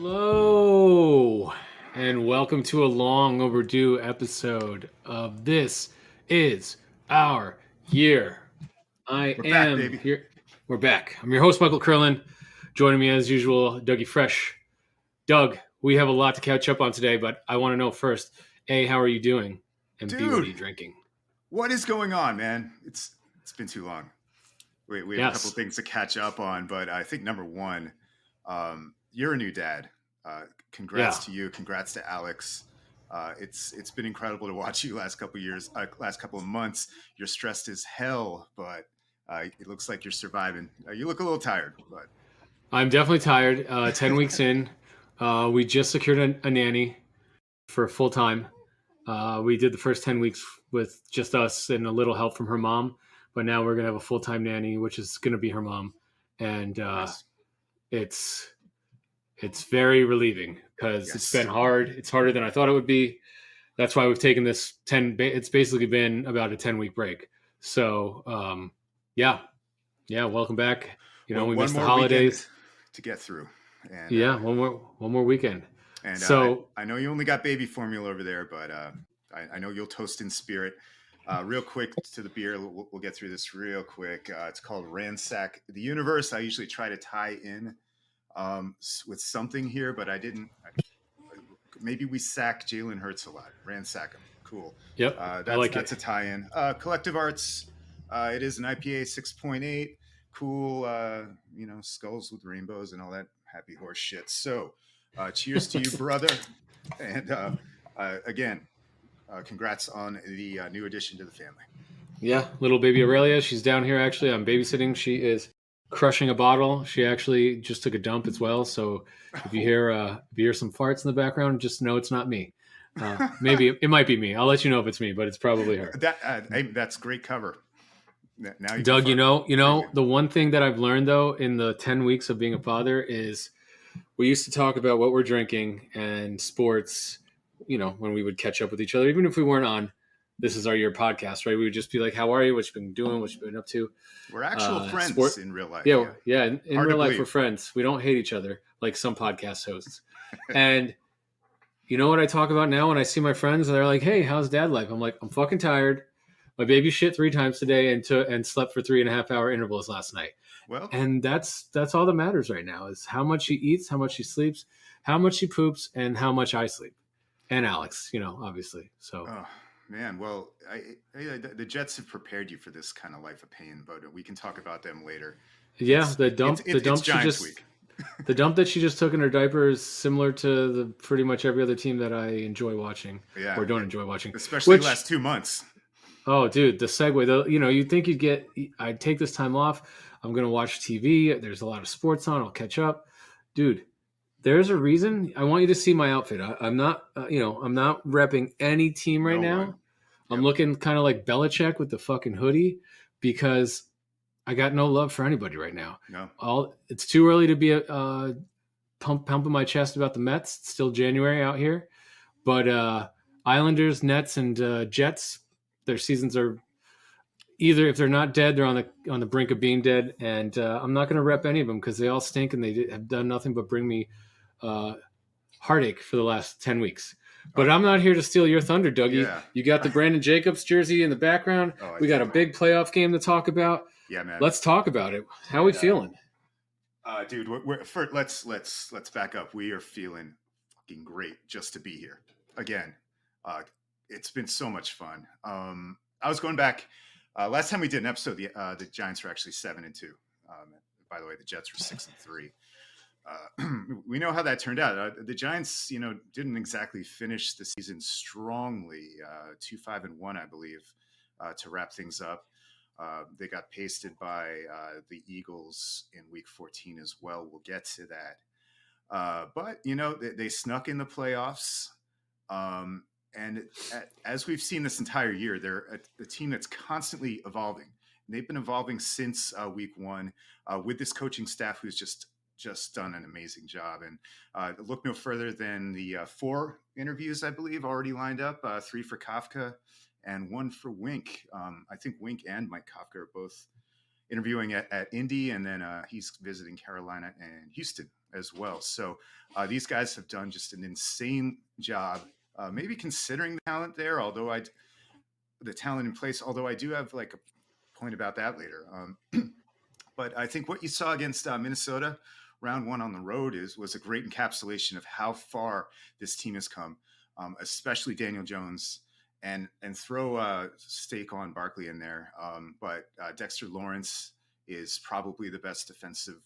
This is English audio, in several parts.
Hello, and welcome to a long overdue episode of This Is Our Year. I We're back, am baby. here. We're back. I'm your host, Michael Curlin. Joining me as usual, Dougie Fresh. Doug, we have a lot to catch up on today, but I want to know first, A, how are you doing? And B, what are Dude, you drinking? what is going on, man? It's been too long. We have a couple Yes. of things to catch up on, but I think number one, you're a new dad. Congrats Yeah. to you. Congrats to Alex. It's been incredible to watch you last couple of years, last couple of months. You're stressed as hell, but it looks like you're surviving. You look a little tired, but I'm definitely tired. 10 weeks in, we just secured a nanny for full time. We did the first 10 weeks with just us and a little help from her mom, but now we're going to have a full time nanny, which is going to be her mom. And nice. it's it's very relieving because it's been Yes. hard. It's harder than I thought it would be. That's why we've taken this 10. It's basically been about a 10-week break. So yeah, yeah. Welcome back. We One missed the more weekend holidays. to get through, and Yeah, one more weekend. And So I know you only got baby formula over there, but I know you'll toast in spirit. Real quick to the beer, we'll get through this real quick. It's called Ransack the Universe. I usually try to tie in with something here, but I didn't. Maybe we sack Jalen Hurts a lot. Ransack him. Cool. yep, I like it. That's a tie-in. Collective Arts. It is an IPA 6.8. Cool. Skulls with rainbows and all that happy horse shit. So, cheers to you, brother. And again, congrats on the new addition to the family. Yeah, little baby Aurelia. She's down here actually. I'm babysitting. She is crushing a bottle. She actually just took a dump as well. So if you Oh. hear some farts in the background, just know it's not me. Maybe it might be me. I'll let you know if it's me, but it's probably her. That's great cover. Now you can Doug, fart freely. the one thing that I've learned though in the 10 weeks of being a father is we used to talk about what we're drinking and sports, when we would catch up with each other, even if we weren't on This Is Our Year podcast, right? We would just be like, how are you? What you been doing? What you been up to? We're actual friends Sport. in real life. Yeah. Yeah. Yeah. In Hard to real life, we're believe. friends. We don't hate each other like some podcast hosts. And you know what I talk about now when I see my friends and they're like, hey, how's dad life? I'm like, I'm fucking tired. My baby shit 3 times today and slept for 3.5 hour intervals last night. Well, And that's all that matters right now is how much she eats, how much she sleeps, how much she poops, and how much I sleep. And Alex, obviously. So oh man. Well, the Jets have prepared you for this kind of life of pain, but we can talk about them later. yeah, the It's dump she Giants just week. the dump that she just took in her diaper is similar to the pretty much every other team that I enjoy watching or Yeah, don't enjoy watching. especially the Which last 2 months. Oh, dude, the segue. You'd think I'd take this time off. I'm gonna watch TV. There's a lot of sports on. I'll catch up, dude. There's a reason. I want you to see my outfit. I'm not, I'm not repping any team right No now. one. I'm Yep. looking kind of like Belichick with the fucking hoodie because I got no love for anybody right now. No. It's too early to be pumping my chest about the Mets. It's still January out here, but Islanders, Nets, and Jets, their seasons are either if they're not dead, they're on the brink of being dead, and I'm not going to rep any of them because they all stink and they have done nothing but bring me uh, heartache for the last 10 weeks. But Oh I'm not here to steal your thunder, Dougie. yeah. You got the Brandon Jacobs jersey in the background. Oh, I We got a do. big playoff game to talk about. Yeah, man. Let's talk about it. How are we And feeling? dude, let's back up. We are feeling fucking great just to be here again. Uh, it's been so much fun. I was going back. Last time we did an episode, the Giants were actually 7-2. By the way, the Jets were 6-3. We know how that turned out. The Giants, didn't exactly finish the season strongly. 2-5-1, I believe, to wrap things up. They got pasted by the Eagles in Week 14 as well. We'll get to that. But they snuck in the playoffs. And as we've seen this entire year, they're a team that's constantly evolving. And they've been evolving since Week 1 with this coaching staff who's just done an amazing job. And look no further than the 4 interviews, I believe, already lined up, 3 for Kafka and 1 for Wink. I think Wink and Mike Kafka are both interviewing at Indy, and then he's visiting Carolina and Houston as well. So these guys have done just an insane job. Maybe considering the talent there, although I the talent in place. Although I do have like a point about that later. But I think what you saw against Minnesota round one on the road was a great encapsulation of how far this team has come, especially Daniel Jones. And throw a stake on Barkley in there. But Dexter Lawrence is probably the best defensive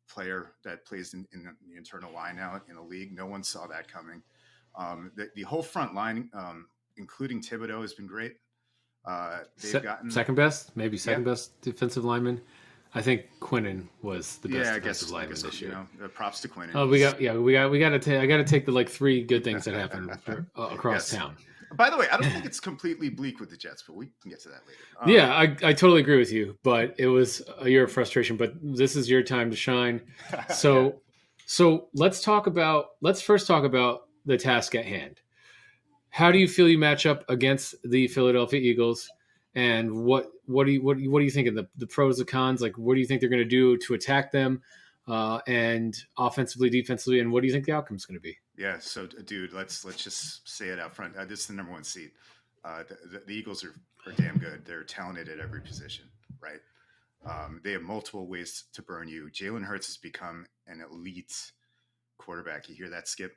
player that plays in the internal line now in the league. No one saw that coming. The whole front line, including Thibodeau, has been great. They've gotten, Second best, maybe yeah, second best defensive lineman. I think Quinnen was the best yeah. defensive I lineman guess this year. props to Quinn. Oh, He's we got to I got to take the like three good things that happened across yes. town. By the way, I don't think it's completely bleak with the Jets, but we can get to that later. Yeah, I totally agree with you, but it was a year of frustration. But this is your time to shine. Yeah. So let's first talk about the task at hand. How do you feel you match up against the Philadelphia Eagles? And what do you think of the pros and cons? Like, what do you think they're going to do to attack them, and offensively, defensively, and what do you think the outcome is going to be? Yeah, so dude, let's just say it out front. This is the number one seed. The Eagles are damn good. They're talented at every position, right? They have multiple ways to burn you. Jalen Hurts has become an elite quarterback. You hear that, Skip?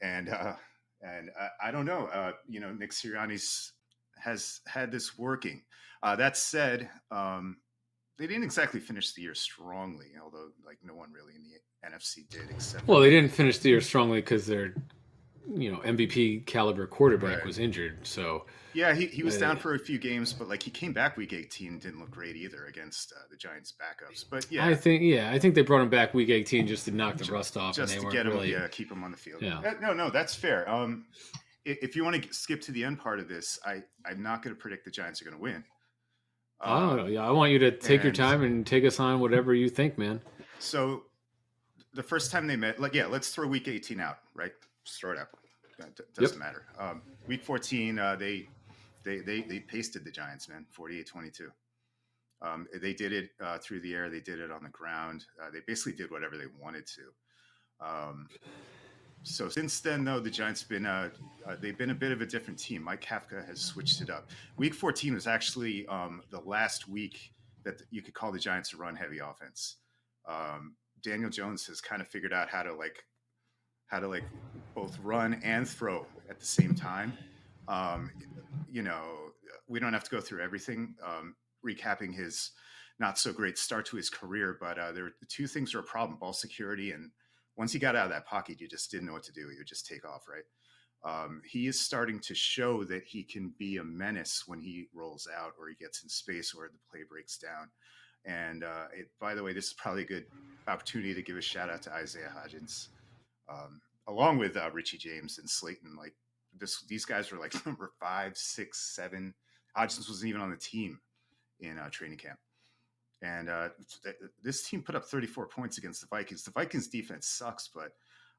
And I don't know. Nick Sirianni's has had this working. That said, they didn't exactly finish the year strongly, although like no one really in the NFC did, except Well, for they didn't finish the year strongly because their MVP caliber quarterback right. was injured. So Yeah, he was uh, down for a few games, but like he came back week 18, didn't look great either against the Giants backups. But yeah, I think they brought him back week 18 just to knock the j- rust off, and just they to weren't get him, really. yeah, keep him on the field. Yeah. No, that's fair. If you want to skip to the end part of this, I'm not going to predict the Giants are going to win. Oh Um, yeah, I want you to take your and time and take us on whatever you think, man. so the first time they met, like, yeah, let's throw week 18 out, right? Just throw it out. Doesn't Yep. matter. Week 14, they pasted the Giants, man, 48-22. They did it through the air. They did it on the ground. They basically did whatever they wanted to. So since then, though, the Giants been they've been a bit of a different team. Mike Kafka has switched it up. Week 14 was actually the last week that you could call the Giants a run-heavy offense. Daniel Jones has kind of figured out how to like both run and throw at the same time. Um, you know, we don't have to go through everything. Recapping his not so great start to his career, but there were the two things were a problem: ball security, and once he got out of that pocket, you just didn't know what to do. He would just take off, right? He is starting to show that he can be a menace when he rolls out or he gets in space or the play breaks down. And by the way, this is probably a good opportunity to give a shout out to Isaiah Hodgins, along with Richie James and Slayton. Like these guys were like number 5, 6, 7. Hodgins wasn't even on the team in training camp. And this team put up 34 points against the Vikings. The Vikings defense sucks, but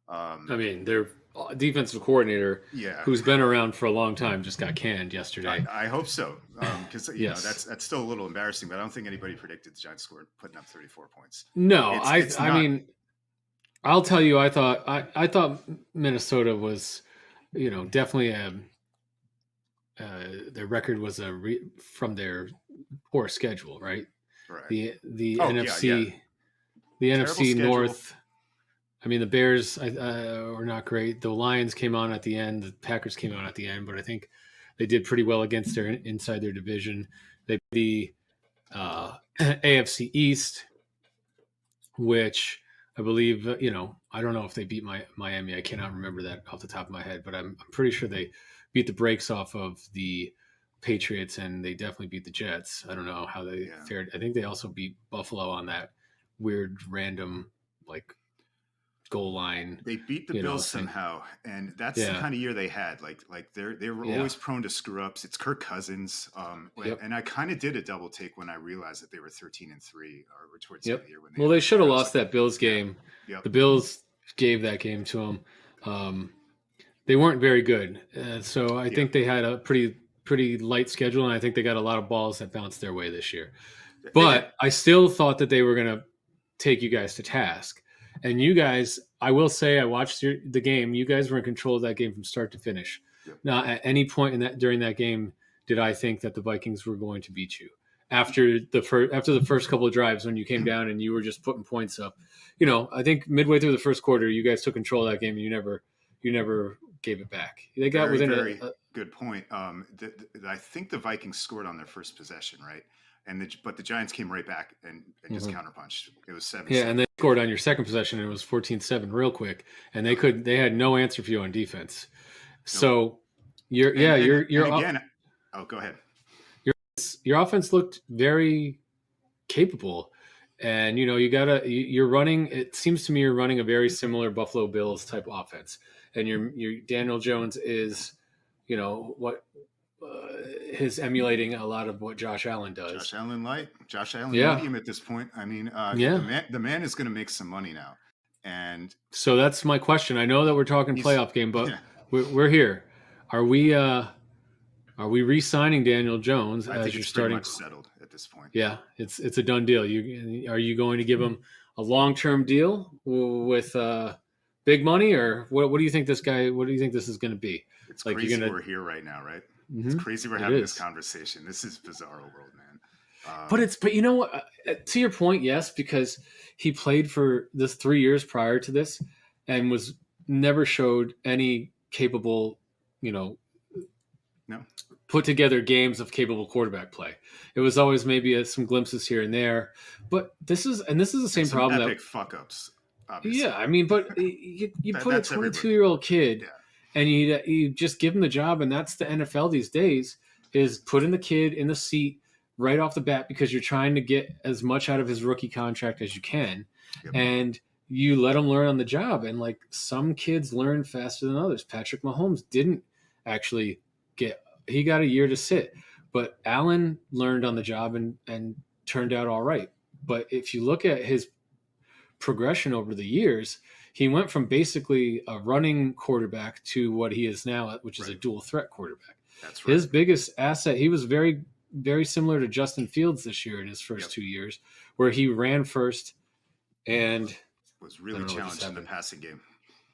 I mean, their defensive coordinator, yeah, who's been around for a long time, just got canned yesterday. I hope so because Yes. that's still a little embarrassing. But I don't think anybody predicted the Giants scored putting up 34 points. No, It's I not mean, I'll tell you, I thought Minnesota was, definitely their record was from their poor schedule, right? right. The Oh yeah. Terrible NFC schedule. North. I mean, the Bears were not great. The Lions came on at the end. The Packers came on at the end, but I think they did pretty well against their inside their division. They the AFC East, which I believe I don't know if they beat Miami. I cannot remember that off the top of my head, but I'm pretty sure they beat the brakes off of the Patriots, and they definitely beat the Jets. I don't know how they Yeah. fared. I think they also beat Buffalo on that weird random like goal line, They beat the Bills thing. somehow, and that's the Yeah. kind of year they had. Like they were Yeah. always prone to screw ups. It's Kirk Cousins, Yep. and I kind of did a double take when I realized that they were 13-3 or towards the end of Yep. the year when they Well, they opened the should year. have I was lost like, that Bills yeah, game. yep, The Bills gave that game to them. Um, they weren't very good, so I yeah. think they had a pretty light schedule, and I think they got a lot of balls that bounced their way this year. They did. But I still thought that they were going to take you guys to task, And you guys, I will say, I watched the game. You guys were in control of that game from start to finish. Yep. Not at any point in that during that game did I think that the Vikings were going to beat you. After the first couple of drives when you came down and you were just putting points up, I think midway through the first quarter, you guys took control of that game and you never gave it back. They got Very, within very good point. I think the Vikings scored on their first possession, right? But the Giants came right back and just Mhm. counterpunched. It was seven Yeah, and seven. they scored on your second possession and it was 14-7 real quick, and Yep. they had no answer for you on defense. Nope. So you're And yeah and you're and you're again, oh, go ahead. your offense looked very capable, and you're running. It seems to me you're running a very similar Buffalo Bills type offense, and your Daniel Jones is, what is emulating a lot of what Josh Allen does. Josh Allen light, Josh Allen Yeah, medium at this point. I mean, the yeah. man is going to make some money now, and So that's my question. I know that we're talking he's playoff game, but yeah. we're here. Are we re-signing Daniel Jones I think as your it's pretty starting? much settled at this point. Yeah, it's a done deal. Are you going to give him a long term deal with big money, or what do you think this guy? What do you think this is going to be? It's Like you're crazy gonna? we're here right now, right? It's Mhm, crazy we're it having this is. conversation. This is bizarro world, man. But you know what? To your point, yes, because he played for this 3 years prior to this, and was never showed any capable, you know, No, put together games of capable quarterback play. It was always maybe some glimpses here and there, but this is the and same some problem that. epic fuck ups, Yeah, obviously. I mean, but you put a That's 22-year everybody. old kid, Yeah, and you just give him the job, and that's the NFL these days, is putting the kid in the seat right off the bat because you're trying to get as much out of his rookie contract as you can, yep. and you let him learn on the job. And like some kids learn faster than others. Patrick Mahomes didn't actually get he got a year to sit, but Allen learned on the job and turned out all right. But if you look at his progression over the years, he went from basically a running quarterback to what he is now, which is a Right. dual threat quarterback. That's right. His biggest asset, he was very, very similar to Justin Fields this year in his first Yep. 2 years, where he ran first and Was I really don't know what just challenged in the happened. passing game.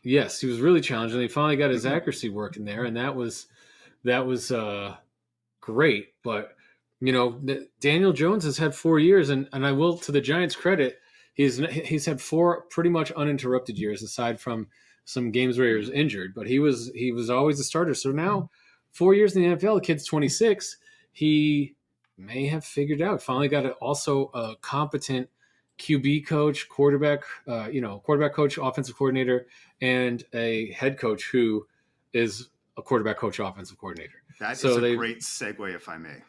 Yes, he was really challenging. Yeah. He finally got his accuracy working there, and that was great. But Daniel Jones has had 4 years, and I will, to the Giants' credit, he's had four pretty much uninterrupted years, aside from some games where he was Mhm. injured. But he was always a starter. So now, 4 years in the NFL, the kid's 26. He may have figured out. Finally, got also a competent QB coach, quarterback coach, offensive coordinator, and a head coach who is a quarterback coach, offensive coordinator. That is So a they great segue, if I may.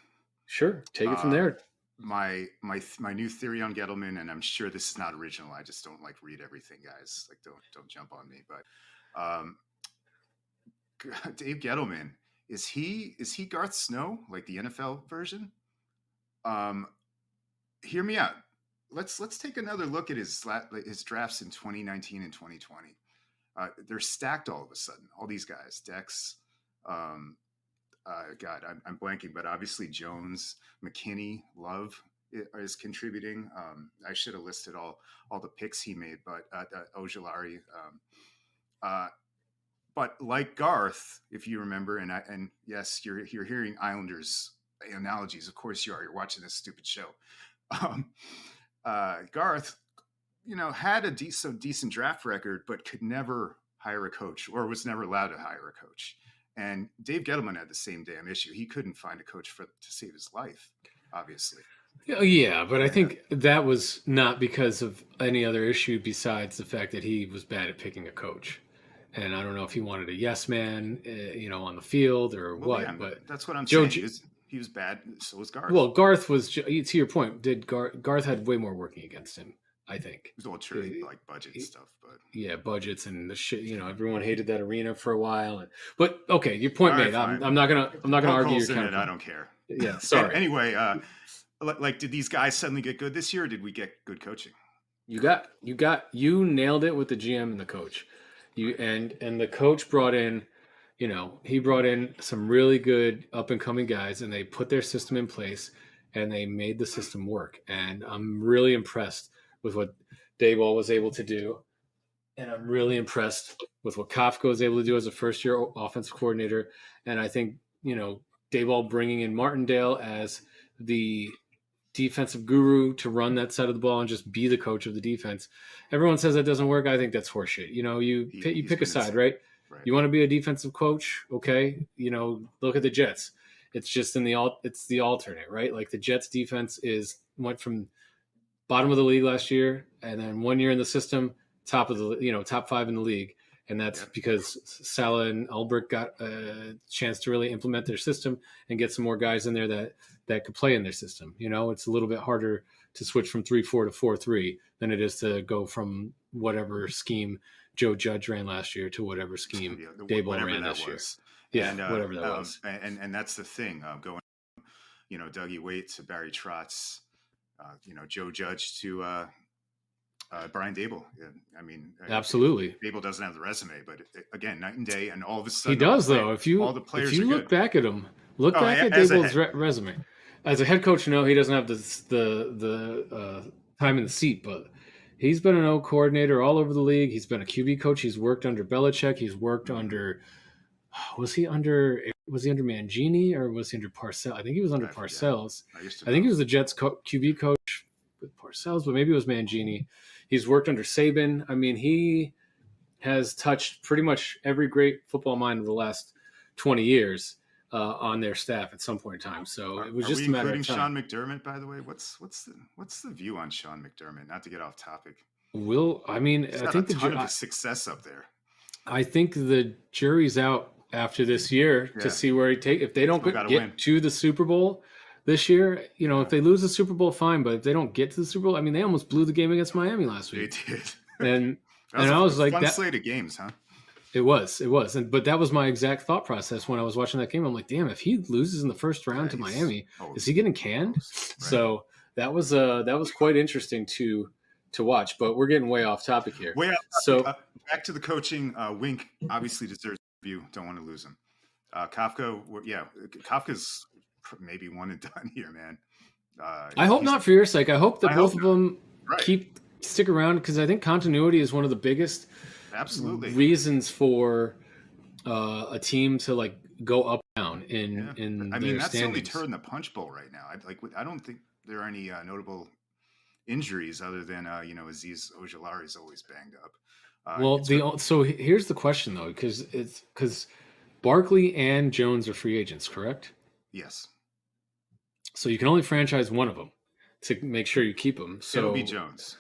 Sure, take it from Um, there. my new theory on Gettleman, and I'm sure this is not original. I just don't like read everything, guys. Like, don't jump on me. But um, Dave Gettleman, is he Garth Snow, like the NFL version? Um, Hear me out. Let's take another look at his drafts in 2019 and 2020. They're stacked all of a sudden. All these guys, Dex, um, God, I'm blanking, but obviously Jones, McKinney, Love is contributing. I should have listed all the picks he made, but Ojolari. Uh, but like Garth, if you remember, and yes, you're hearing Islanders analogies. Of course you are. You're watching this stupid show. Um, Garth, had a decent draft record, but could never hire a coach or was never allowed to hire a coach. And Dave Gettleman had the same damn issue. He couldn't find a coach to save his life, obviously. Yeah, but I Yeah. think that was not because of any other issue besides the fact that he was bad at picking a coach. And I don't know if he wanted a yes man, on the field or Well, yeah, what. But that's what I'm Joe, saying. He was bad. So was Garth. well, Garth was to your point. Did Garth had way more working against him? I think. It was all true, Uh, like budget stuff, but yeah, budgets and the shit. Everyone hated that arena for a while. But okay, your all point right, made. I'm, fine. I'm not gonna I'm not gonna Poke argue your holes in it. I counterpoint. don't care. Yeah, sorry. Anyway, like, did these guys suddenly get good this year, or did we get good coaching? You nailed it with the GM and the coach. You Right. and the coach brought in, he brought in some really good up and coming guys, and they put their system in place, and they made the system work. And I'm really impressed with what Dayball was able to do. and I'm really impressed with what Kafka was able to do as a first year offensive coordinator. And I think, Dayball bringing in Martindale as the defensive guru to run that side of the ball and just be the coach of the defense. Everyone says that doesn't work. I think that's horseshit. You He's pick a been side, insane. right? Right. You want to be a defensive coach, okay? Look at the Jets. It's just it's the alternate, right? Like the Jets defense went from bottom of the league last year, and then 1 year in the system, top five in the league, and that's Yep. because Salah and Albert got a chance to really implement their system and get some more guys in there that could play in their system. It's a little bit harder to switch from 3-4 to 4-3 than it is to go from whatever scheme Joe Judge ran last year to whatever scheme Yeah, Dayball whatever ran that this year. was. Yeah, whatever that was. And that's the thing. Going, Dougie Waite to Barry Trotz, Joe Judge to Brian Dable. Yeah, I mean, Absolutely. Dable doesn't have the resume, but again, night and day, and all of a He sudden, does though. If all you the if players are you good. look back at him, look Oh, back at as a Dable's head, resume. As a head coach, no, he doesn't have the time in the seat, but he's been an O coordinator all over the league. He's been a QB coach. He's worked under Belichick. He's worked mm-hmm. under was he under Mangini or was he under Parcells? I think he was under I forget. Parcells. I used to I think know. he was the Jets QB coach with Parcells, but maybe it was Mangini. He's worked under Saban. I mean, he has touched pretty much every great football mind of the last 20 years on their staff at some point in time. So it was Are we just a matter of including time. Sean McDermott? By the way, what's the view on Sean McDermott? Not to get off topic. I mean, He's got a ton of success up there. I think the jury's out after this year to see where if they don't get to the Super Bowl this year, if they lose the Super Bowl, fine. But if they don't get to the Super Bowl, I mean, they almost blew the game against Miami last week. They did. And that was I was like, fun slate of games, huh? It was, but that was my exact thought process when I was watching that game. I'm like, damn, if he loses in the first round to Miami, is he getting canned? Right. So that was quite interesting to watch. But we're getting way off topic here. Way off topic. So back to the coaching. Wink obviously deserves a review. Don't want to lose him. Kafka, Kafka's maybe one and done here, man. I hope not for your sake. I hope that both of them stick around because I think continuity is one of the biggest reasons for a team to like go up down in I mean, that's standings. the only turd in the punch bowl right now. I don't think there are any notable injuries other than Aziz Ojulari is always banged up. So here's the question though, because Barkley and Jones are free agents, correct? Yes. So you can only franchise one of them to make sure you keep them. So it'll be Jones.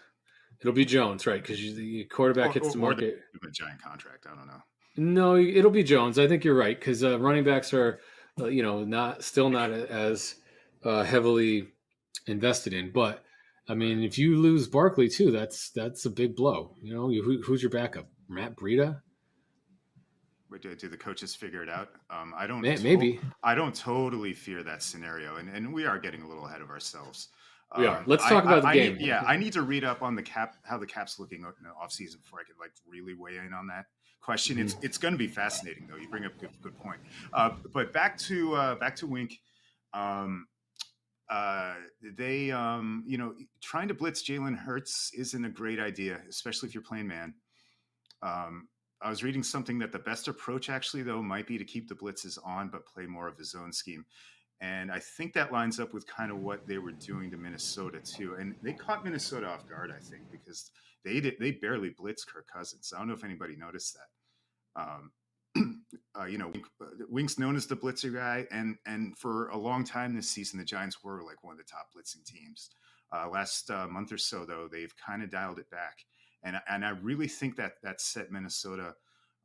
It'll be Jones, right? Because the quarterback hits the market. Or a giant contract. I don't know. No, it'll be Jones. I think you're right because running backs are, not as heavily invested in. But I mean, if you lose Barkley too, that's a big blow. Who's your backup? Matt Breida? Do the coaches figure it out? I don't. Maybe. I don't totally fear that scenario, and we are getting a little ahead of ourselves. We are. Let's talk about the game. I need to read up on the cap, how the cap's looking in the offseason before I could really weigh in on that question. Mm-hmm. It's going to be fascinating though. You bring up a good point. But back to Wink. They trying to blitz Jalen Hurts isn't a great idea, especially if you're playing man. I was reading something that the best approach actually though might be to keep the blitzes on but play more of the zone scheme. And I think that lines up with kind of what they were doing to Minnesota too. And they caught Minnesota off guard, I think, because they barely blitzed Kirk Cousins. I don't know if anybody noticed that. Wink's known as the blitzer guy, and for a long time this season, the Giants were like one of the top blitzing teams. Last month or so, though, they've kind of dialed it back, and I really think that set Minnesota.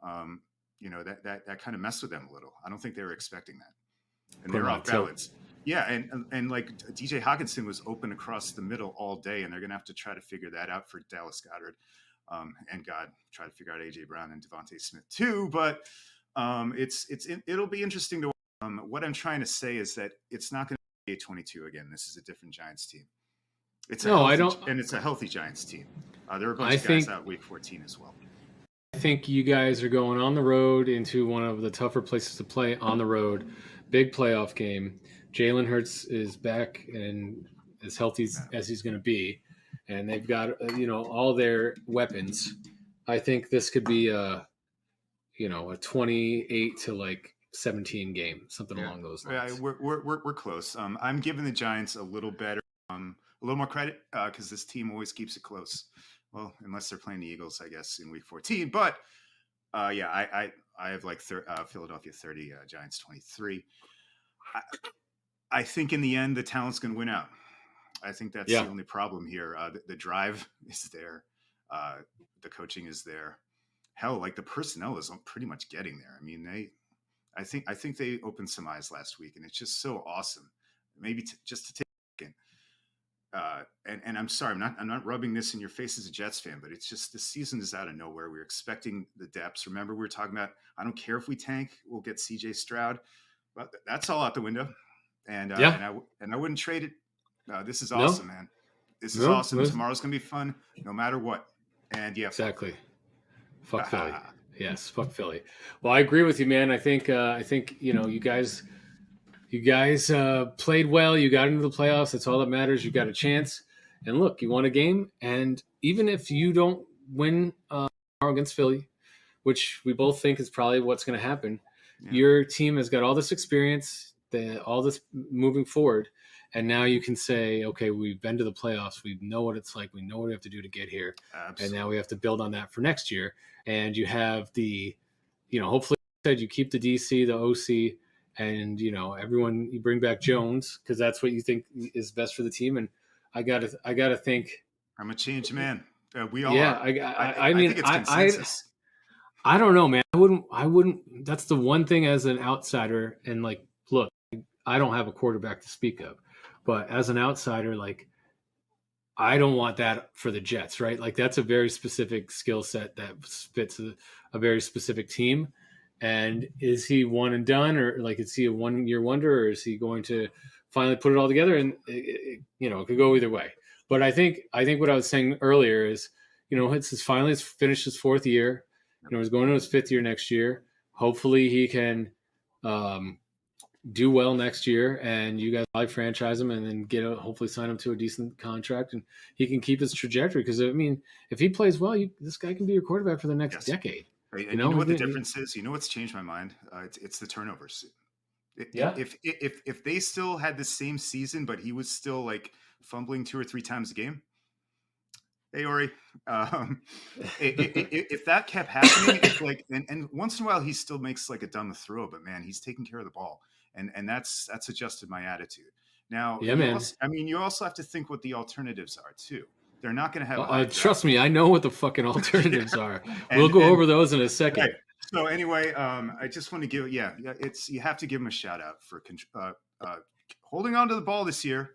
That kind of messed with them a little. I don't think they were expecting that. And they're off balance. Yeah, and like DJ Hawkinson was open across the middle all day, and they're going to have to try to figure that out for Dallas Goedert, and try to figure out AJ Brown and Devontae Smith too. But it'll be interesting to watch. What I'm trying to say is that it's not going to be 22 again. This is a different Giants team. It's a healthy Giants team. There are a bunch of guys out week 14 as well. I think you guys are going on the road into one of the tougher places to play on the road. Big playoff game. Jalen Hurts is back and as healthy as he's going to be, and they've got all their weapons. I think this could be a 28 to like 17 game, something Yeah, along those yeah, lines. we're close. I'm giving the Giants a little better, a little more credit because this team always keeps it close. Well, unless they're playing the Eagles, I guess, in Week 14. But yeah, I have like Philadelphia 30, Giants 23. I, I think in the end, the talent's going to win out. I think that's the Yeah, only problem here. The drive is there, uh, the coaching is there. Hell, like the personnel is pretty much getting there. I mean, I think they opened some eyes last week, and it's just so awesome. Maybe just to take a second, and I'm sorry, I'm not rubbing this in your face as a Jets fan, but it's just this season is out of nowhere. We are expecting the depths. Remember, we were talking about I don't care if we tank, we'll get C.J. Stroud, but that's all out the window. And uh, yeah, and I and I wouldn't trade it. This is no, awesome, man. This is no, awesome. Tomorrow's gonna be fun, no matter what. And yeah, fuck exactly. Philly. Fuck Philly. Yes, fuck Philly. Well, I agree with you, man. I think you guys played well. You got into the playoffs. That's all that matters. You got a chance. And look, you won a game. And even if you don't win tomorrow against Philly, which we both think is probably what's going to happen, Yeah, your team has got all this experience, all this moving forward. And now you can say, okay, we've been to the playoffs. We know what it's like. We know what we have to do to get here. And now we absolutely. have to build on that for next year. And you have hopefully, you keep the DC, the OC, and everyone. You bring back Jones because that's what you think is best for the team. And I gotta think, I'm a changed man. We all yeah. are. I I I, I I mean think it's I consensus. I don't know, man. I wouldn't. That's the one thing as an outsider. And like, look, I don't have a quarterback to speak of, but as an outsider, like I don't want that for the Jets, right? Like that's a very specific skill set that fits a very specific team. And is he one and done, or like is he a 1 year wonder, or is he going to finally put it all together? And it could go either way. But I think what I was saying earlier is, it's finally finished his 4th year. He's going to his 5th year next year. Hopefully, he can um, do well next year, and you guys probably franchise him and then hopefully sign him to a decent contract, and he can keep his trajectory. Because I mean, if he plays well, this guy can be your quarterback for the next Yes. decade. Right, You and you know, know he's what the been, difference is? You know what's changed my mind? It's the turnovers. yeah, If they still had the same season, but he was still like fumbling 2 or 3 times a game, hey Ori, um, if that kept happening, it's like, and once in a while he still makes like a dumb throw, but man, he's taking care of the ball, and that's adjusted my attitude. Now yeah, man. you also have to think what the alternatives are too. They're not going to have high draft Trust me, I know what the fucking alternatives yeah. are. We'll and go and over those in a right. second. So anyway, I just want to give yeah, it's you have to give him a shout out for uh, holding on to the ball this year.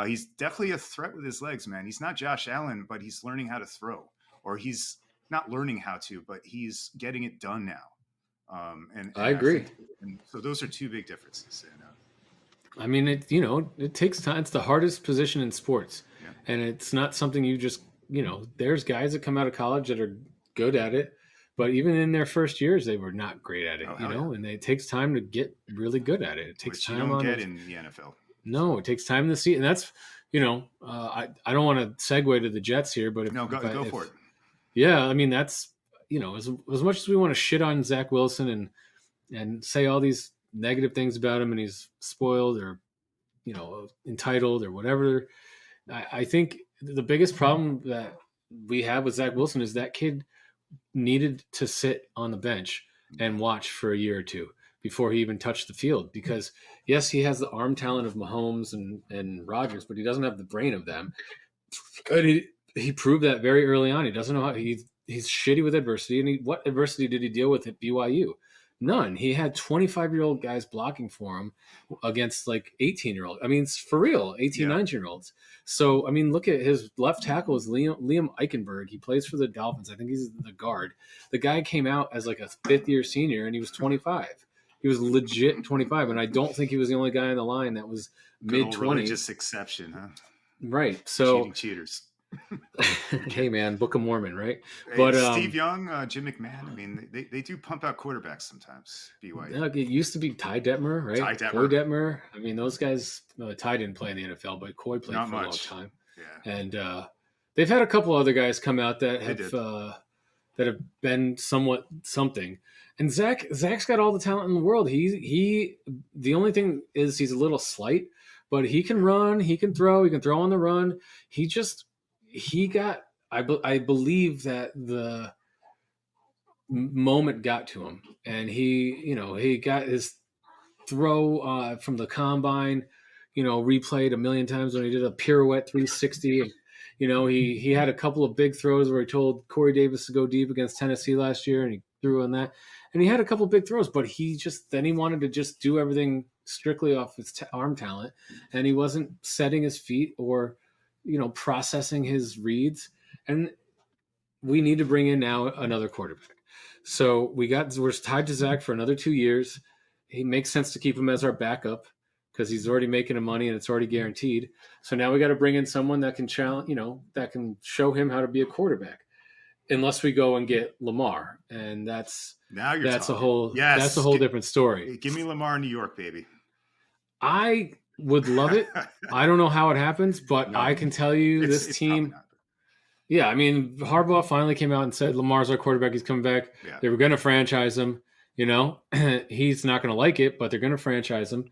He's definitely a threat with his legs, man. He's not Josh Allen, but he's learning how to throw, or he's not learning how to, but he's getting it done now. I And I agree. think, and so those are two big differences. And I mean, it takes time. It's the hardest position in sports, yeah, and it's not something you just There's guys that come out of college that are good at it, but even in their first years, they were not great at it. oh hell yeah, And it takes time to get really good at it. It takes which you time don't on get the in the NFL. No, So it takes time to see, and that's I don't want to segue to the Jets here, but no, go for it. if yeah, I mean that's as much as we want to shit on Zach Wilson and say all these negative things about him, and he's spoiled or entitled or whatever. I think the biggest problem that we have with Zach Wilson is that kid needed to sit on the bench Yeah, and watch for a year or two before he even touched the field. Because yes, he has the arm talent of Mahomes and Rodgers, but he doesn't have the brain of them. And he proved that very early on. He doesn't know how he's shitty with adversity. And what adversity did he deal with at BYU? None. He had 25-year-old guys blocking for him against like 18-year-old. I mean, it's for real, 18, yeah, 19-year-olds. So, I mean, look at his left tackle is Liam Eichenberg. He plays for the Dolphins. I think he's the guard. The guy came out as like a 5th-year senior and he was 25. He was legit 25. And I don't think he was the only guy on the line that was good mid old religious 20s. exception, huh? Right. So, Cheating cheaters. I'm hey kidding. man, Book of Mormon, right? Hey, But Steve Young, Jim McMahon. I mean, they do pump out quarterbacks sometimes. BYU. it used to be Ty Detmer, right? Ty Coy Detmer, Detmer. I mean, those guys. Ty didn't play in the NFL, but Coy played not for a long much. time, Yeah, and they've had a couple other guys come out that they have did. that have been somewhat something. And Zach's got all the talent in the world. The only thing is he's a little slight, but he can Yeah. run, he can throw on the run. He just he got I believe that the moment got to him, and he got his throw from the combine, replayed a million times when he did a pirouette 360. And, he had a couple of big throws where he told Corey Davis to go deep against Tennessee last year, and he threw on that. And he had a couple of big throws, but he wanted to just do everything strictly off his arm talent, and he wasn't setting his feet or, processing his reads. And we need to bring in now another quarterback. So we're tied to Zach for another 2 years. He makes sense to keep him as our backup because he's already making the money and it's already guaranteed. So now we got to bring in someone that can challenge, that can show him how to be a quarterback. Unless we go and get Lamar, and Now you're that's a talking. whole that's a Yes. whole different story. Give me Lamar in New York, baby. I would love it. I don't know how it happens, but No, I can tell you this it's probably team. not. Yeah, I mean, Harbaugh finally came out and said Lamar's our quarterback. He's coming back. Yeah. They were going to franchise him. He's not going to like it, but they're going to franchise him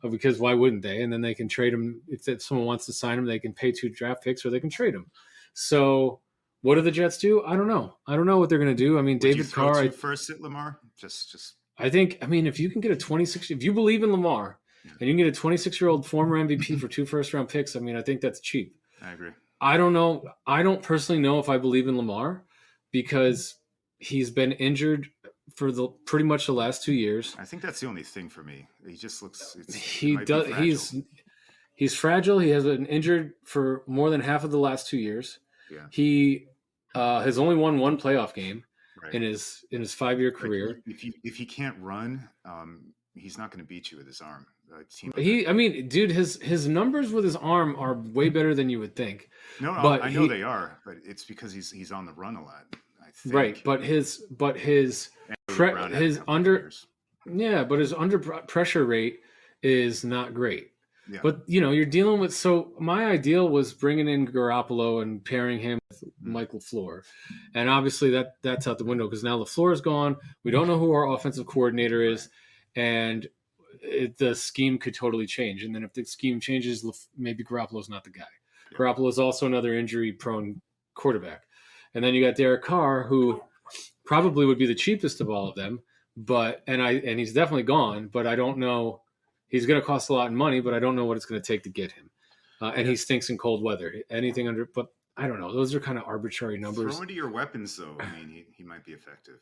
because why wouldn't they? And then they can trade him if someone wants to sign him. They can pay 2 draft picks or they can trade him. So, what do the Jets do? I don't know. I don't know what they're going to do. I mean, Would you David throw Carr. two firsts at Lamar? Just. I think. I mean, if you can get a 26, if you believe in Lamar, Yeah. and you can get a 26-year-old former MVP for 2 first-round picks, I mean, I think that's cheap. I agree. I don't know. I don't personally know if I believe in Lamar because he's been injured for pretty much the last 2 years. I think that's the only thing for me. He just looks. It He might be does. fragile. He's fragile. He has been injured for more than half of the last 2 years. Yeah. He has only won 1 playoff game Right. in his 5-year career. If he can't run, he's not going to beat you with his arm. I mean, dude, his numbers with his arm are way better than you would think. No, but I know they are, but it's because he's on the run a lot. I think. Right, but his under pressure rate is not great. Yeah. But you're dealing with. So my ideal was bringing in Garoppolo and pairing him with Mike LaFleur, and obviously that's out the window because now LaFleur is gone. We don't know who our offensive coordinator is, and the scheme could totally change. And then if the scheme changes, maybe Garoppolo's not the guy. Yeah. Garoppolo's also another injury-prone quarterback. And then you got Derek Carr, who probably would be the cheapest of all of them, and he's definitely gone. But I don't know. He's going to cost a lot of money, but I don't know what it's going to take to get him. And he stinks in cold weather. Anything under, but I don't know. Those are kind of arbitrary numbers. Throw into your weapons, though. I mean, he might be effective.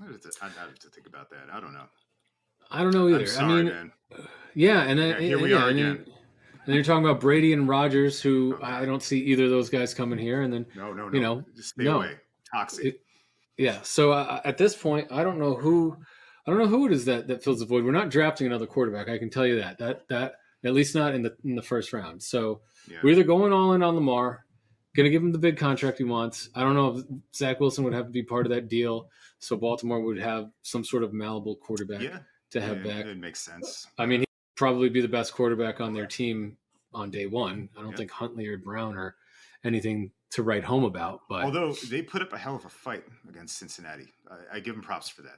I'd have to think about that. I don't know. I don't know either. I'm sorry, man. Yeah, and then here we are again. And you're talking about Brady and Rodgers, who I don't see either of those guys coming here. And then no, just stay away. Toxic. So at this point, I don't know who it is that fills the void. We're not drafting another quarterback. I can tell you that at least not in the first round. So we're either going all in on Lamar, going to give him the big contract he wants. I don't know if Zach Wilson would have to be part of that deal, so Baltimore would have some sort of malleable quarterback to have back. It makes sense. I mean, he'd probably be the best quarterback on their team on day one. I don't think Huntley or Brown or anything to write home about. But although they put up a hell of a fight against Cincinnati, I give them props for that.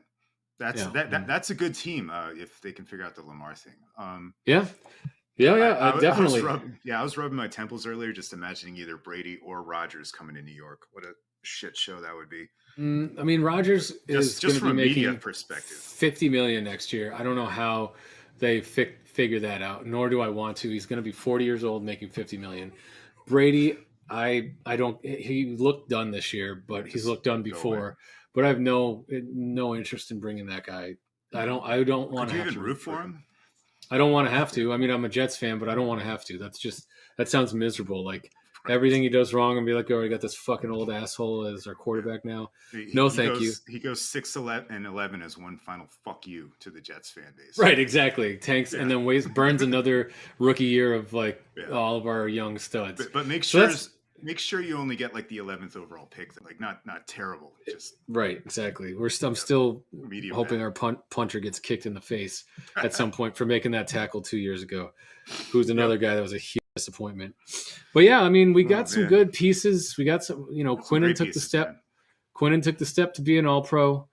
That's a good team if they can figure out the Lamar thing. Definitely. I was rubbing my temples earlier, just imagining either Brady or Rodgers coming to New York. What a shit show that would be. I mean, Rodgers is just from a media perspective, $50 million next year. I don't know how they figure that out, nor do I want to. He's going to be 40 years old, making $50 million. Brady, I don't. He looked done this year, but he's looked done before. But I have no interest in bringing that guy. I don't want to. Could you even root for him? I don't want to have to. I mean, I'm a Jets fan, but I don't want to have to. That sounds miserable. Like everything he does wrong and be like, oh, I got this fucking old asshole as our quarterback now. Thank you. He goes 6-11 as one final fuck you to the Jets fan base. Right, exactly. Tanks and then burns another rookie year of all of our young studs. But make sure you only get like the 11th overall pick. Like not terrible. Just right, exactly. I'm still hoping bad. Our punter gets kicked in the face at some point for making that tackle 2 years ago. Who's another guy that was a huge disappointment. But yeah, I mean, we got some good pieces. We got some, Quinnen took the step. Quinnen took the step to be an All Pro.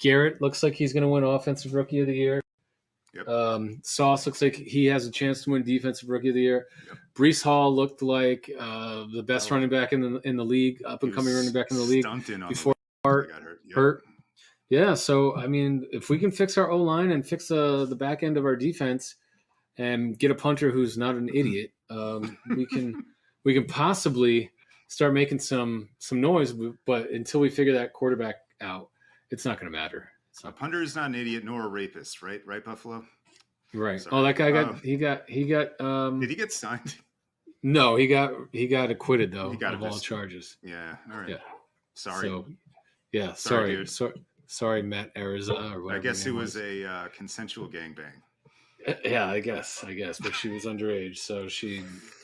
Garrett looks like he's going to win Offensive Rookie of the Year. Yep. Sauce looks like he has a chance to win Defensive Rookie of the Year. Yep. Brees Hall looked like the best running back in the league, up and coming running back in the league stunting on before the league. Got hurt. Yep. hurt. Yeah, so I mean, if we can fix our O line and fix the back end of our defense and get a punter who's not an idiot, we can possibly start making some noise. But until we figure that quarterback out, it's not going to matter. A punter is not an idiot nor a rapist, right? Right, Buffalo. Right. Sorry. Oh, that guy got he got. Did he get signed? No, he got acquitted though of all charges. Yeah. All right. Yeah. Sorry. So, yeah. Sorry. Sorry, Matt Arizona. I guess it was a consensual gangbang. Yeah, I guess, but she was underage, so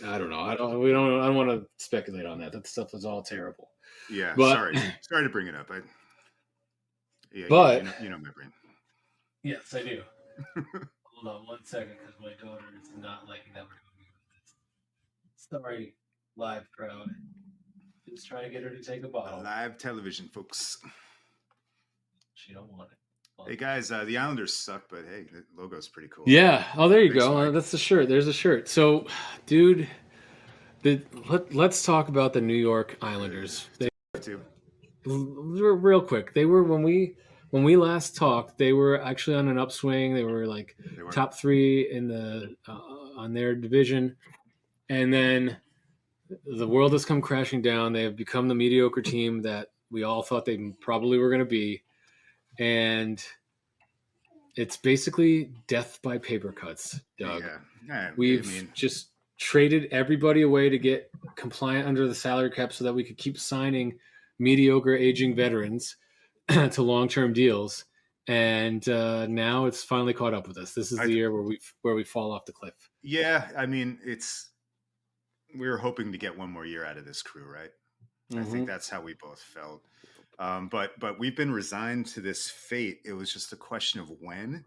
I don't know. I don't want to speculate on that. That stuff was all terrible. Yeah, but, sorry to bring it up. But you know my brain. Yes, I do. Hold on 1 second, because my daughter is not liking that we're doing this. Sorry, live crowd. Just trying to get her to take a bottle. Live television, folks. She don't want it. Hey guys, the Islanders suck, but hey, the logo's pretty cool. Yeah. Oh, there you go. That's the shirt. There's a shirt. So, dude, let's talk about the New York Islanders. Real quick, they were when we last talked, they were actually on an upswing. They were like top 3 in the on their division, and then the world has come crashing down. They have become the mediocre team that we all thought they probably were going to be. And it's basically death by paper cuts, Doug. Yeah. We've just traded everybody away to get compliant under the salary cap so that we could keep signing mediocre aging veterans to long-term deals. And now it's finally caught up with us. This is the year where we fall off the cliff. Yeah, I mean, we were hoping to get one more year out of this crew, right? Mm-hmm. I think that's how we both felt. But we've been resigned to this fate. It was just a question of when.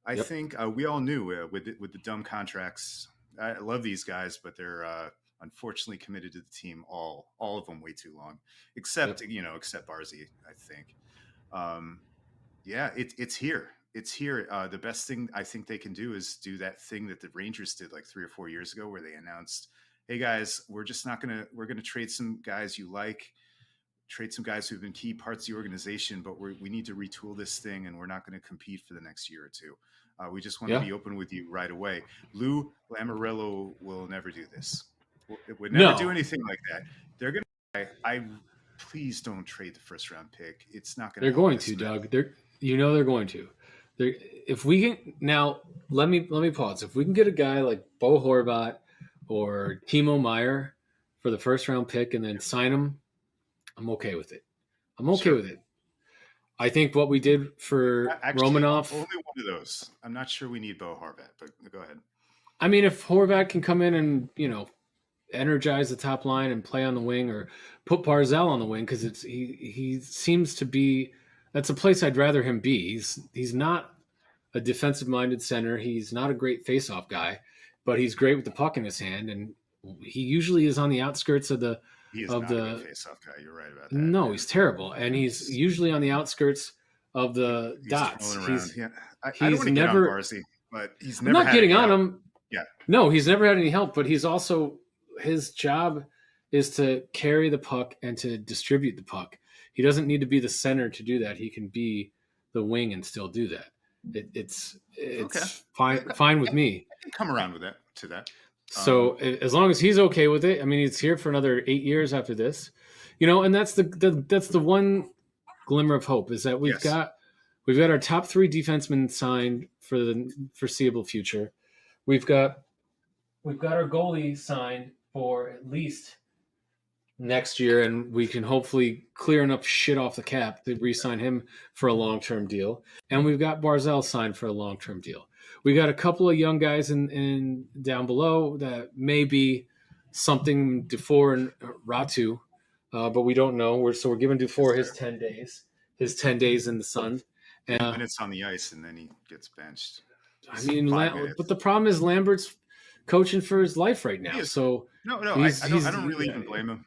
I think we all knew with the dumb contracts. I love these guys, but they're unfortunately committed to the team all of them way too long. Except Barzy, I think. It's here. It's here. The best thing I think they can do is do that thing that the Rangers did like 3 or 4 years ago, where they announced, "Hey guys, we're gonna trade some guys you like." Trade some guys who've been key parts of the organization, but we need to retool this thing, and we're not going to compete for the next year or two. We just want to be open with you right away. Lou Lamoriello will never do this. It would never do anything like that. They're going to. Please don't trade the first round pick. It's not going to. They're going to, Doug. They're going to. If we can now, let me pause. If we can get a guy like Bo Horvat or Timo Meyer for the first round pick, and then sign him, I'm okay with it. With it. I think what we did for Romanov. Only one of those. I'm not sure we need Bo Horvat, but go ahead. I mean, if Horvat can come in and, energize the top line and play on the wing, or put Barzal on the wing, because he seems to be, that's a place I'd rather him be. He's not a defensive-minded center. He's not a great face-off guy, but he's great with the puck in his hand, and he usually is on the outskirts of the. He is not a good face-off guy. You're right about that. No, he's terrible, and he's usually on the outskirts of the dots. I don't want to get on Barzy, but he's never. I'm not getting on him. Yeah. No, he's never had any help, but he's also, his job is to carry the puck and to distribute the puck. He doesn't need to be the center to do that. He can be the wing and still do that. It's fine with me. I can come around with that to that. So as long as he's okay with it, I mean, he's here for another 8 years after this, and that's the one glimmer of hope, is that we've got our top 3 defensemen signed for the foreseeable future. We've got our goalie signed for at least next year, and we can hopefully clear enough shit off the cap to re-sign him for a long-term deal. And we've got Barzal signed for a long-term deal. We got a couple of young guys in down below that may be something, Dufour and Ratu, but we don't know. We're giving Dufour his 10 days in the sun. And minutes on the ice, and then he gets benched. I mean, but the problem is Lambert's coaching for his life right now. So I don't really even blame him.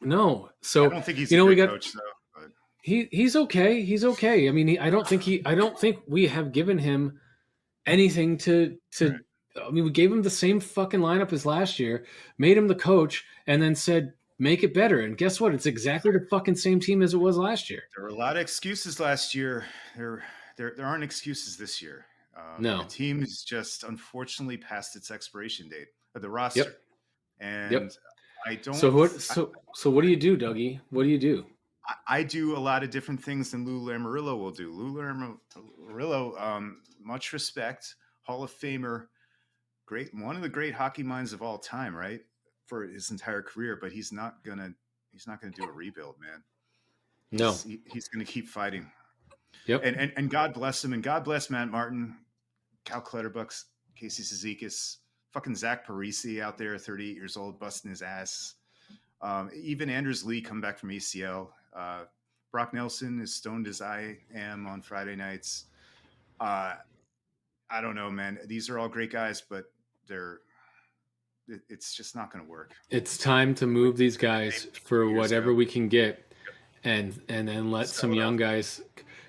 No, so I don't think he's a great coach, though. But he's okay. He's okay. I mean, I don't think we have given him anything to. Right. I mean, we gave him the same fucking lineup as last year, made him the coach, and then said make it better. And guess what? It's exactly the fucking same team as it was last year. There were a lot of excuses last year. There, there aren't excuses this year. The No. team is just unfortunately past its expiration date of the Yep. roster, and Yep. I don't. So what? So what do you do, Dougie? What do you do? I do a lot of different things than Lou Lamoriello will do. Lou Lamoriello, much respect, Hall of Famer, great, one of the great hockey minds of all time, right? For his entire career, but he's not gonna do a rebuild, man. No. He's gonna keep fighting, Yep. and God bless him, and God bless Matt Martin, Cal Clutterbucks, Casey Cizikas, fucking Zach Parisi out there, 38 years old, busting his ass. Even Anders Lee come back from ACL. Brock Nelson, as stoned as I am on Friday nights. Uh, I don't know, man. These are all great guys, but they're it's just not going to work. It's time to Like move these maybe guys like for 2 years ago, whatever we can get, and then let sell some it young off. guys.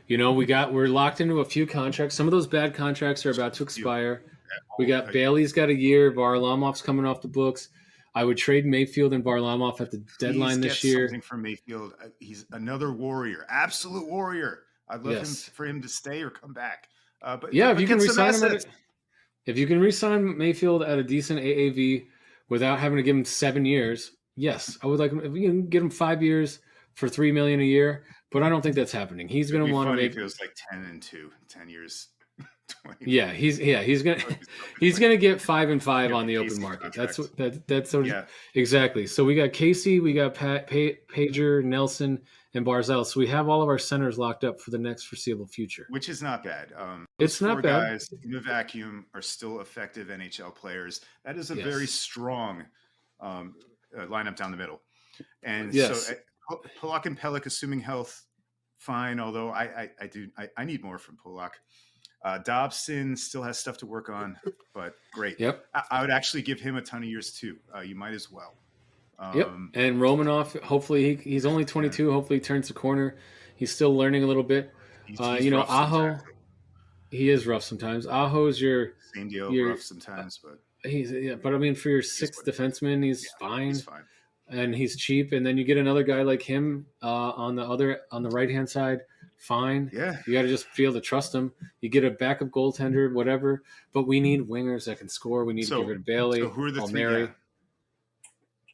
We're locked into a few contracts. Some of those bad contracts are about to You, expire. We all, got Bailey's got a year. Varlamov's coming off the books. I would trade Mayfield and Varlamov at the please deadline get this year. something from Mayfield. He's another warrior, absolute warrior. I'd love him Yes. for him to stay or come back. Yeah, if But you can get some resign him assets. if you can resign Mayfield at a decent AAV without having to give him 7 years, yes, I would like him. If you can get him 5 years for 3 million a year, but I don't think that's happening. He's It'd going be to want to funny if make. it was like 10-2, 10 years, 20 Yeah, million. he's gonna That would be so he's funny. gonna get 5 and 5 Get on the the open Casey market. contract. That's what Yeah, exactly. So we got Casey, we got Pager, Nelson, and Barzell. So we have all of our centers locked up for the next foreseeable future. which is not bad. Those It's four not bad. guys in a vacuum are still effective NHL players. That is a very Yes, strong lineup down the middle. And so yes, Polak and Pellick, assuming health, fine. Although I need more from Polak. Dobson still has stuff to work on, but great. yep. I would actually give him a ton of years too. You might as well. Yep. Um, And Romanoff, hopefully he's only yeah, 22. Hopefully he turns the corner. He's still learning a little bit. he's rough sometimes. Aho, he is rough sometimes. Aho's Same deal, your rough sometimes, but he's yeah, but I mean for your it is sixth what it is. defenseman, he's Yeah, he's fine fine. and he's cheap. And then you get another guy like him on the right hand side, fine. Yeah. You got to just feel to trust him. You get a backup goaltender, whatever. But we need wingers that can score. We need to get So rid of so Bailey, who are the three? Yeah, Palmieri,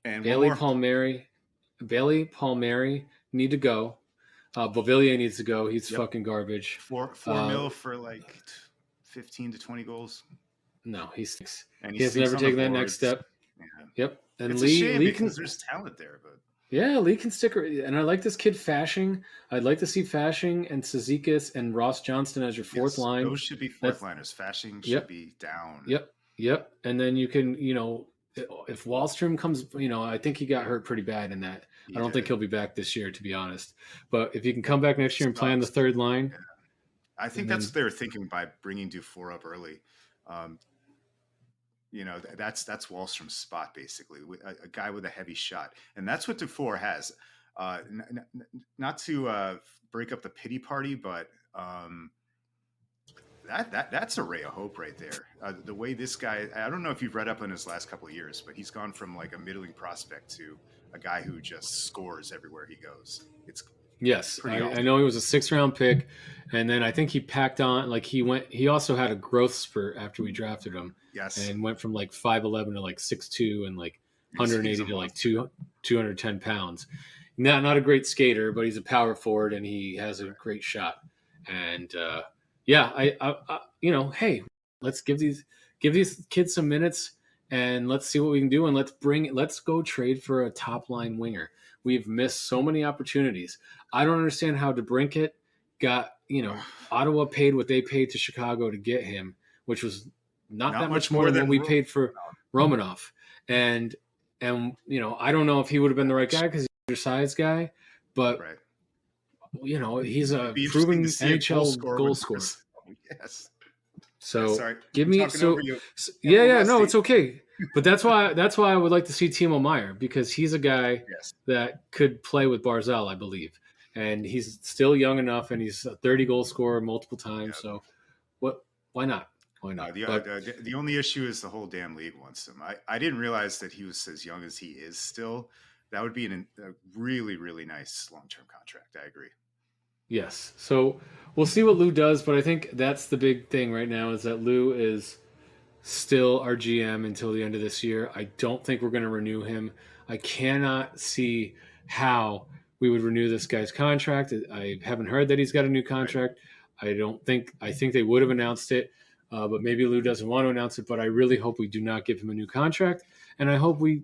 and one Bailey, more. Palmieri, Bailey, Palmieri need to go. Beauvillier needs to go. He's Yep, fucking garbage. four Uh, mil for like 15 to 20 goals, no, he stinks. and he He has stinks never on the taken that next boards. step. Yeah. Yep. And It's a shame Lee because can, there's talent there, but yeah, Lee can stick. And I like this kid Fashing. I'd like to see Fashing and Sezikis and Ross Johnston as your fourth yes, line. those should be fourth That's liners. Fashing should yep, be down. yep, yep. And then you can, if Wallstrom comes, I think he got hurt pretty bad in that. I He don't think did. he'll be back this year, to be honest. But if you can come back next year and play on the Sucks. third line, Yeah. I think and that's then what they were thinking by bringing Dufour up early. Um, that's Wallstrom's spot basically, a guy with a heavy shot, and that's what Dufour has. Not to break up the pity party, but that's a ray of hope right there. The way this guy, I don't know if you've read up on his last couple of years, but he's gone from like a middling prospect to a guy who just scores everywhere he goes. It's yes, pretty I awesome. know he was a 6th round pick, and then I think he packed on like he went. He also had a growth spurt after we drafted him, Yes, and went from like 5'11" to like 6'2" and like he's 180 a to like monster. 210 pounds. Not a great skater, but he's a power forward and he has a Right. great shot. And yeah, hey, let's give these kids some minutes and let's see what we can do and let's go trade for a top line winger. We've missed so many opportunities. I don't understand how DeBrinket got, Ottawa paid what they paid to Chicago to get him, which was not Not that much much more more than what than we paid for Romanoff. And I don't know if he would have been the right guy because he's a undersized guy, but right. he's It'd a be interesting to proven see a goal NHL scorer goal with scorer. yes. Yeah, So sorry, give I'm me talking over so, you. so Can't yeah, pull yeah, my no, seat. it's okay. But that's why I would like to see Timo Meyer because he's a guy Yes. that could play with Barzell, I believe. and he's still young enough, and he's a 30 goal scorer multiple times. Yeah. So what? Why not? Why not? But The only issue is the whole damn league wants him. I didn't realize that he was as young as he is still. That would be a really, really nice long term contract. I agree. yes, so we'll see what Lou does. But I think that's the big thing right now is that Lou is still our GM until the end of this year. I don't think we're going to renew him. I cannot see how we would renew this guy's contract. I haven't heard that he's got a new Right. contract. I don't think. I think they would have announced it, but maybe Lou doesn't want to announce it. But I really hope we do not give him a new contract, and I hope we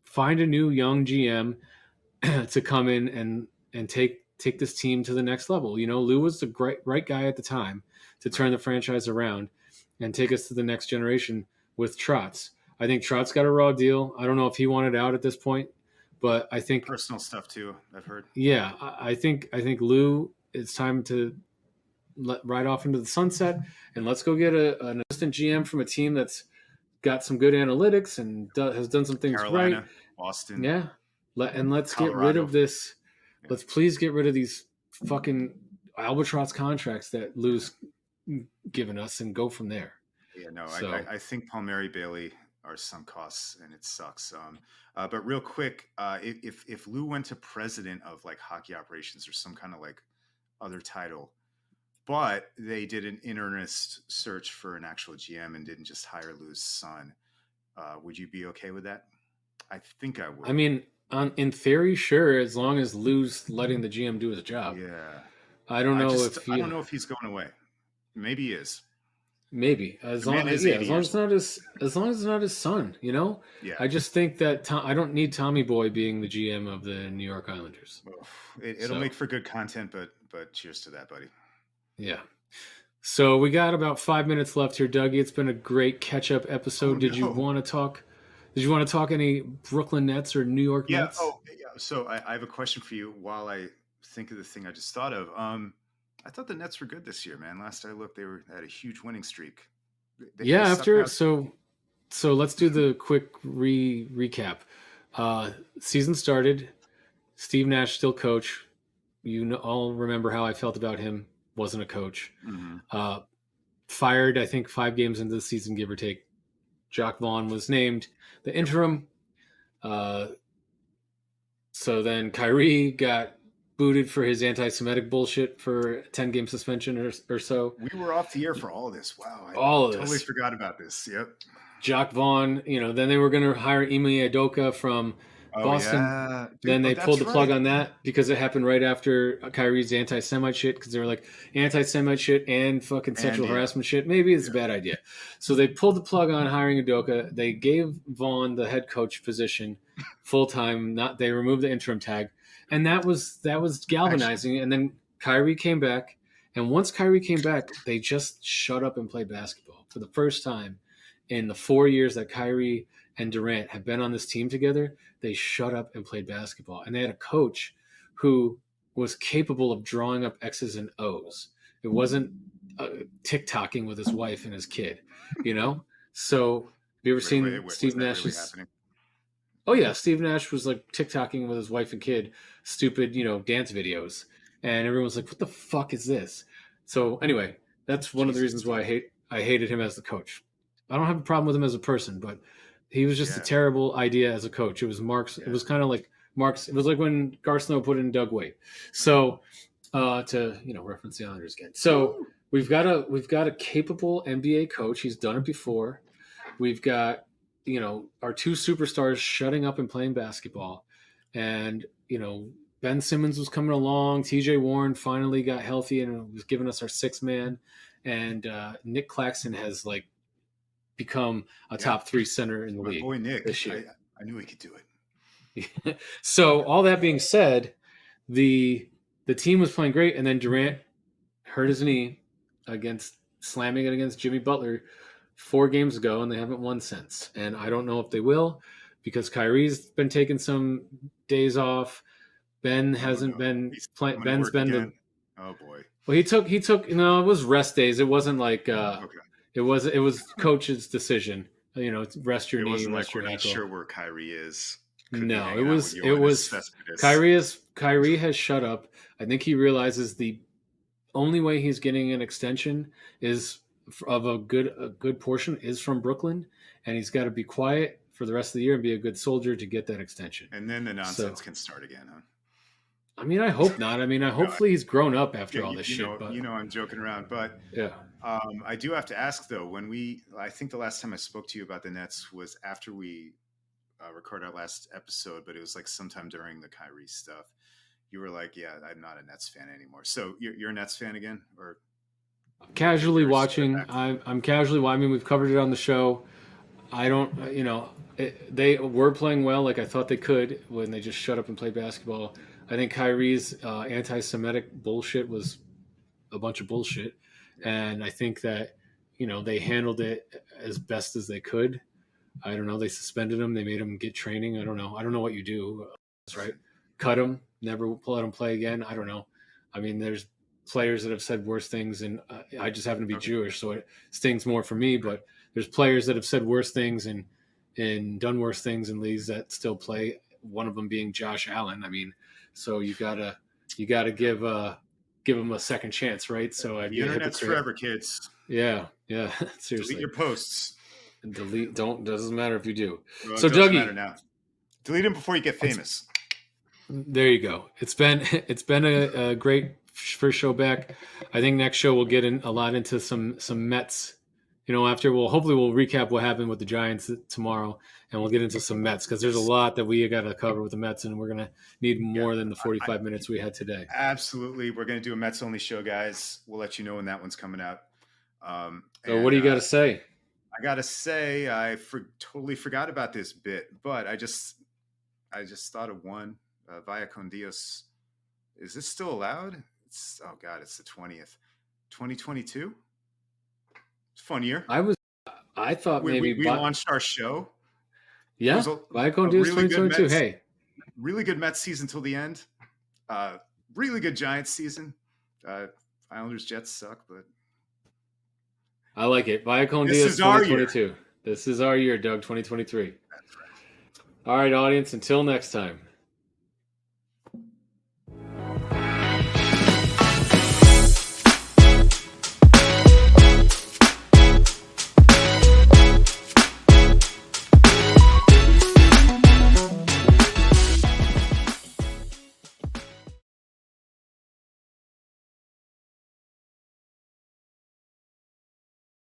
find a new young GM to come in and take this team to the next level. You know, Lou was the great right guy at the time to turn Right. the franchise around and take us to the next generation with Trotz. I think Trotz got a raw deal. I don't know if he wanted out at this point, but I think Personal stuff too. I've heard. yeah, I think Lou. It's time to let ride off into the sunset and let's go get an assistant GM from a team that's got some good analytics and has done some things right. Carolina, Boston, Yeah. And let's get rid Colorado. of this. Yeah. Let's please get rid of these fucking albatross contracts that Lou's given us and go from there. Yeah, no, So, I think Palmieri Bailey are sunk costs, and it sucks. But real quick, if Lou went to president of like hockey operations or some kind of like other title, but they did an in earnest search for an actual GM and didn't just hire Lou's son, would you be okay with that? I think I I would. mean, in theory, sure, as long as Lou's letting the GM do his job. Yeah, I don't know I if don't know if he's going away. Maybe he is. maybe The man is yeah, 80 years old. as long as it's not his son, you know. Yeah. I just think that I don't need Tommy Boy being the GM of the New York Islanders. Well, it'll make So for good content, but cheers to that, buddy. yeah. So we got about 5 minutes left here, Dougie. It's been a great catch-up Oh episode. Did you no. want to talk? Did you want to talk any Brooklyn Nets or New York Yeah. Mets? Oh, yeah. So I have a question for you while I think of the thing I just thought of. I thought the Nets were good this year, man. Last I looked, they had a huge winning streak. They Yeah. suck After now. so let's do the quick recap. Season started. Steve Nash still coach. You know, all remember how I felt about him. Wasn't a coach. Hmm. Uh, Fired. I think 5 games into the season, give or take. Jock Vaughn was named the Yep. interim. Uh, So then Kyrie got booted for his anti-Semitic bullshit for a 10-game suspension or so. We were off the air for all of this. Wow, I All of totally this. forgot about this. Yep. Jock Vaughn, then they were going to hire Ime Udoka from Oh Boston. yeah, dude. Then Oh, they pulled that's the plug right. on that because it happened right after Kyrie's anti-Semite shit. Because they were like anti-Semite shit and fucking And sexual yeah, harassment shit. Maybe it's a yeah. bad idea. So they pulled the plug on hiring Udoka. They gave Vaughn the head coach position full time. Not they removed the interim tag, and that was Actually, galvanizing. And then Kyrie came back, and once Kyrie came back, they just shut up and played basketball for the first time in the 4 years that Kyrie and Durant have been on this team together. They shut up and played basketball. And they had a coach who was capable of drawing up X's and O's. It wasn't tick-tocking with his wife and his kid, you know? So, have you ever seen was Steve that really Nash's? happening? Oh, yeah. Steve Nash was like tick-tocking with his wife and kid, stupid, dance videos. And everyone's like, what the fuck is this? So, anyway, that's one of the Jesus. reasons why I hated him as the coach. I don't have a problem with him as a person, but he was just a Yeah, terrible idea as a coach. It was Mark's. It yeah. was kind of like Mark's. It was like when Gar Snow put in Doug Wade. So to reference the Islanders again. So Woo! we've got a capable NBA coach. He's done it before. We've got our two superstars shutting up and playing basketball, and Ben Simmons was coming along. T.J. Warren finally got healthy and was giving us our sixth man, and Nick Claxton has like become a Yeah, top three center in the my league boy Nick. this year. I knew he could do it. So all that being said, the team was playing great, and then Durant hurt his knee against slamming it against Jimmy Butler 4 games ago, and they haven't won since. And I don't know if they will because Kyrie's been taking some days off. Ben Oh hasn't no, been he's playing. coming to Ben's work been again. the Oh boy. well. He took no. It was rest days. It wasn't like Okay. it was coach's decision. Rest your It knee, wasn't rest like your we're not ankle. sure where Kyrie is. Could be No, hanging out with it Johannes was Cespedes. Kyrie has shut up. I think he realizes the only way he's getting an extension is of a good portion is from Brooklyn, and he's got to be quiet for the rest of the year and be a good soldier to get that extension. And then the nonsense So, can start again, huh? I mean, I hope not. I mean, No, hopefully he's grown up after yeah, all this shit. But I'm joking around, but yeah, I do have to ask though. I think the last time I spoke to you about the Nets was after we recorded our last episode, but it was like sometime during the Kyrie stuff. You were like, "Yeah, I'm not a Nets fan anymore." So you're a Nets fan again, or casually you're sort of watching. back? I'm casually. I mean, we've covered it on the show. I don't. They were playing well, like I thought they could when they just shut up and played basketball. I think Kyrie's anti-Semitic bullshit was a bunch of bullshit, Yeah, and I think that they handled it as best as they could. I don't know. They suspended him. They made him get training. I don't know. I don't know what you do. That's right. Cut him. Never let him play again. I don't know. I mean, there's players that have said worse things, and I just happen to be okay, Jewish, so it stings more for me. right. But there's players that have said worse things and done worse things in leagues that still play. One of them being Josh Allen. I mean, so you gotta Yep. give him a second chance, right? So I'd The be a internet's hypocrite. forever, kids. Yeah, yeah, Delete seriously. your posts. And delete. Don't doesn't matter if you do. Well, So it doesn't matter Dougie, now. Delete them before you get it's famous. there. You go. It's been a great first show back. I think next show we'll get in a lot into some Mets. After we'll recap what happened with the Giants tomorrow, and we'll get into some Mets because there's a Yes. lot that we got to cover with the Mets, and we're gonna need Yeah. more than the I, 45 minutes we had today. Absolutely. We're going to do a Mets only show, guys. We'll let you know when that one's coming out. So what do And you got to say? I got to say, totally forgot about this bit, but I just thought of one. Via con Dios. Is this still allowed? Oh God, it's the 20th. 2022? It's a fun year. I thought maybe, We but launched our show. It yeah, was Viacom a Dudes really good 2022. Hey, Mets season till the end. Uh, really good Giants season. Uh, Islanders Jets suck, but I like it. Viacom this Diaz is our year. 2022. This is our year, Doug. 2023. That's right. All right, audience. Until next time.